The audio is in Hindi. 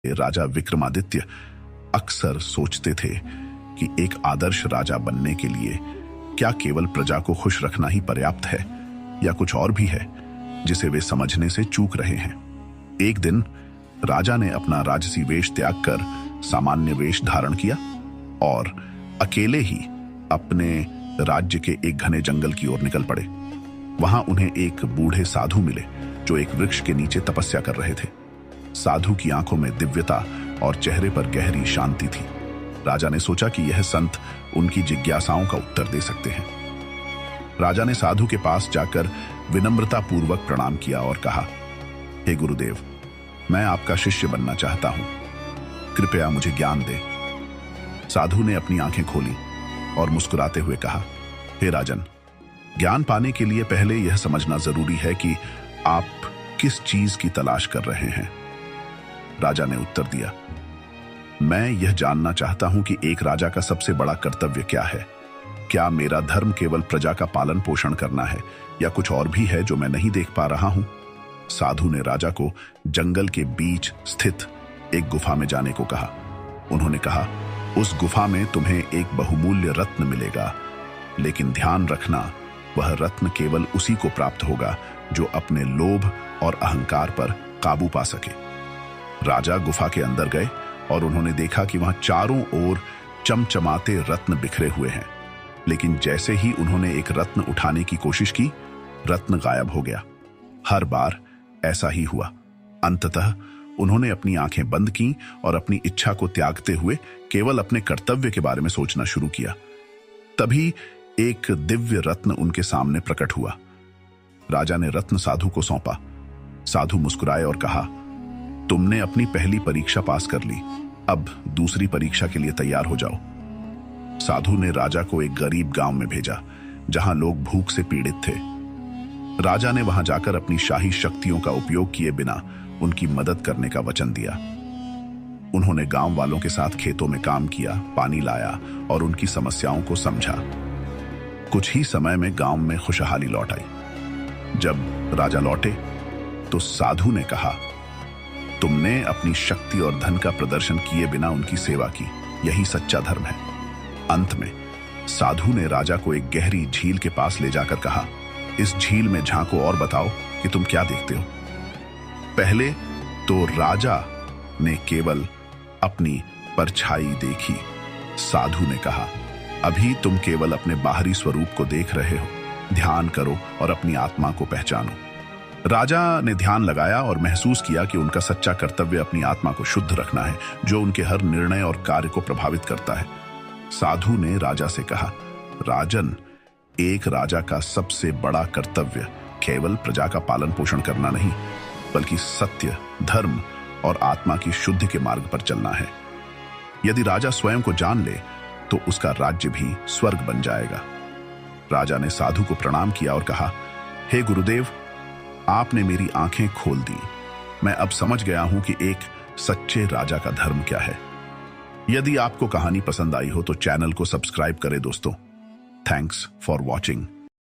राजा विक्रमादित्य अक्सर सोचते थे कि एक आदर्श राजा बनने के लिए क्या केवल प्रजा को खुश रखना ही पर्याप्त है या कुछ और भी है जिसे वे समझने से चूक रहे हैं। एक दिन राजा ने अपना राजसी वेश त्याग कर सामान्य वेश धारण किया और अकेले ही अपने राज्य के एक घने जंगल की ओर निकल पड़े। वहां उन्हें एक बूढ़े साधु मिले जो एक वृक्ष के नीचे तपस्या कर रहे थे। साधु की आंखों में दिव्यता और चेहरे पर गहरी शांति थी। राजा ने सोचा कि यह संत उनकी जिज्ञासाओं का उत्तर दे सकते हैं। राजा ने साधु के पास जाकर विनम्रता पूर्वक प्रणाम किया और कहा, हे गुरुदेव, मैं आपका शिष्य बनना चाहता हूं, कृपया मुझे ज्ञान दें। साधु ने अपनी आंखें खोली और मुस्कुराते हुए कहा, हे राजन, ज्ञान पाने के लिए पहले यह समझना जरूरी है कि आप किस चीज की तलाश कर रहे हैं। राजा ने उत्तर दिया, मैं यह जानना चाहता हूं कि एक राजा का सबसे बड़ा कर्तव्य क्या है। क्या मेरा धर्म केवल प्रजा का पालन पोषण करना है या कुछ और भी है जो मैं नहीं देख पा रहा हूं। साधु ने राजा को जंगल के बीच स्थित एक गुफा में जाने को कहा। उन्होंने कहा, उस गुफा में तुम्हें एक बहुमूल्य रत्न मिलेगा, लेकिन ध्यान रखना, वह रत्न केवल उसी को प्राप्त होगा जो अपने लोभ और अहंकार पर काबू पा सके। राजा गुफा के अंदर गए और उन्होंने देखा कि वहां चारों ओर चमचमाते रत्न बिखरे हुए हैं, लेकिन जैसे ही उन्होंने एक रत्न उठाने की कोशिश की, रत्न गायब हो गया। हर बार ऐसा ही हुआ। अंततः उन्होंने अपनी आंखें बंद की और अपनी इच्छा को त्यागते हुए केवल अपने कर्तव्य के बारे में सोचना शुरू किया। तभी एक दिव्य रत्न उनके सामने प्रकट हुआ। राजा ने रत्न साधु को सौंपा। साधु मुस्कुराए और कहा, तुमने अपनी पहली परीक्षा पास कर ली, अब दूसरी परीक्षा के लिए तैयार हो जाओ। साधु ने राजा को एक गरीब गांव में भेजा जहां लोग भूख से पीड़ित थे। राजा ने वहां जाकर अपनी शाही शक्तियों का उपयोग किए बिना उनकी मदद करने का वचन दिया। उन्होंने गांव वालों के साथ खेतों में काम किया, पानी लाया और उनकी समस्याओं को समझा। कुछ ही समय में गांव में खुशहाली लौट आई। जब राजा लौटे तो साधु ने कहा, तुमने अपनी शक्ति और धन का प्रदर्शन किए बिना उनकी सेवा की, यही सच्चा धर्म है। अंत में साधु ने राजा को एक गहरी झील के पास ले जाकर कहा, इस झील में झांको और बताओ कि तुम क्या देखते हो। पहले तो राजा ने केवल अपनी परछाई देखी। साधु ने कहा, अभी तुम केवल अपने बाहरी स्वरूप को देख रहे हो, ध्यान करो और अपनी आत्मा को पहचानो। राजा ने ध्यान लगाया और महसूस किया कि उनका सच्चा कर्तव्य अपनी आत्मा को शुद्ध रखना है, जो उनके हर निर्णय और कार्य को प्रभावित करता है। साधु ने राजा से कहा, राजन, एक राजा का सबसे बड़ा कर्तव्य केवल प्रजा का पालन पोषण करना नहीं, बल्कि सत्य, धर्म और आत्मा की शुद्धि के मार्ग पर चलना है। यदि राजा स्वयं को जान ले तो उसका राज्य भी स्वर्ग बन जाएगा। राजा ने साधु को प्रणाम किया और कहा, हे गुरुदेव, आपने मेरी आंखें खोल दी। मैं अब समझ गया हूं कि एक सच्चे राजा का धर्म क्या है। यदि आपको कहानी पसंद आई हो तो चैनल को सब्सक्राइब करें दोस्तों। Thanks for watching.